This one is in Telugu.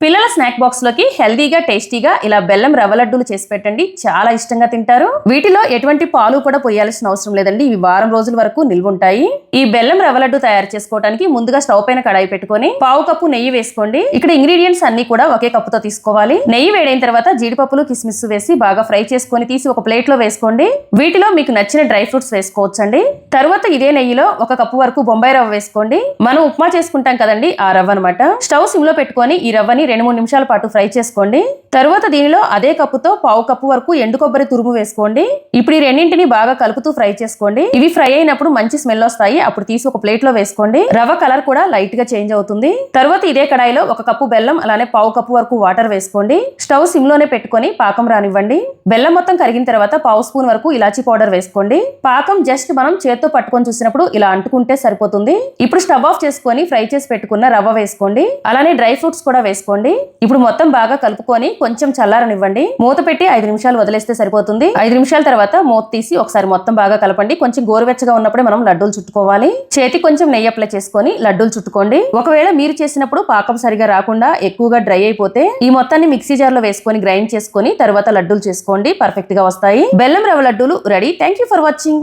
పిల్లల స్నాక్ బాక్స్ లోకి హెల్దీగా టేస్టీగా ఇలా బెల్లం రవ్వ లడ్డూలు చేసి పెట్టండి. చాలా ఇష్టంగా తింటారు. వీటిలో ఎటువంటి పాలు కూడా పోయాల్సిన అవసరం లేదండి. ఇవి వారం రోజుల వరకు నిల్వ ఉంటాయి. ఈ బెల్లం రవ్వ లడ్డు తయారు చేసుకోవడానికి ముందుగా స్టవ్ పైన కడాయి పెట్టుకొని పావు కప్పు నెయ్యి వేసుకోండి. ఇక్కడ ఇంగ్రీడియంట్స్ అన్ని కూడా ఒకే కప్పుతో తీసుకోవాలి. నెయ్యి వేడైన తర్వాత జీడిపప్పులు కిస్మిస్ వేసి బాగా ఫ్రై చేసుకొని తీసి ఒక ప్లేట్ లో వేసుకోండి. వీటిలో మీకు నచ్చిన డ్రై ఫ్రూట్స్ వేసుకోవచ్చండి. తర్వాత ఇదే నెయ్యిలో ఒక కప్పు వరకు బొంబాయి రవ్వ వేసుకోండి. మనం ఉప్మా చేసుకుంటాం కదండి, ఆ రవ్వ అనమాట. స్టవ్ సిమ్ లో పెట్టుకొని ఈ రవ్వని 2-3 నిమిషాల పాటు ఫ్రై చేసుకోండి. తర్వాత దీనిలో అదే కప్పుతో పావు కప్పు వరకు ఎండు కొబ్బరి తురుము వేసుకోండి. ఇప్పుడు ఈ రెండింటిని బాగా కలుపుతూ ఫ్రై చేసుకోండి. ఇవి ఫ్రై అయినప్పుడు మంచి స్మెల్ వస్తాయి. అప్పుడు తీసి ఒక ప్లేట్ లో వేసుకోండి. రవ్వ కలర్ కూడా లైట్ గా చేంజ్ అవుతుంది. తర్వాత ఇదే కడాయిలో ఒక కప్పు బెల్లం అలానే పావు కప్పు వరకు వాటర్ వేసుకోండి. స్టవ్ సిమ్ లోనే పెట్టుకొని పాకం రానివ్వండి. బెల్లం మొత్తం కరిగిన తర్వాత పావు స్పూన్ వరకు ఇలాచీ పౌడర్ వేసుకోండి. పాకం జస్ట్ మనం చేత్తో పట్టుకొని చూసినప్పుడు ఇలా అంటుకుంటే సరిపోతుంది. ఇప్పుడు స్టవ్ ఆఫ్ చేసుకొని ఫ్రై చేసి పెట్టుకున్న రవ్వ వేసుకోండి. అలానే డ్రై ఫ్రూట్స్ కూడా వేసుకోండి. ఇప్పుడు మొత్తం బాగా కలుపుకొని కొంచెం చల్లారనివ్వండి. మూత పెట్టి 5 నిమిషాలు వదిలేస్తే సరిపోతుంది. 5 నిమిషాల తర్వాత మూత తీసి ఒకసారి మొత్తం బాగా కలపండి. కొంచెం గోరువెచ్చగా ఉన్నప్పుడే మనం లడ్డూలు చుట్టుకోవాలి. చేతి కొంచెం నెయ్యి అప్లై చేసుకొని లడ్డూలు చుట్టుకోండి. ఒకవేళ మీరు చేసినప్పుడు పాకం సరిగా రాకుండా ఎక్కువగా డ్రై అయిపోతే ఈ మొత్తాన్ని మిక్సీ జార్ లో వేసుకొని గ్రైండ్ చేసుకొని తర్వాత లడ్డూలు చేసుకోండి. పర్ఫెక్ట్ గా వస్తాయి. బెల్లం రవ్వ లడ్డూలు ready. Thank you for watching.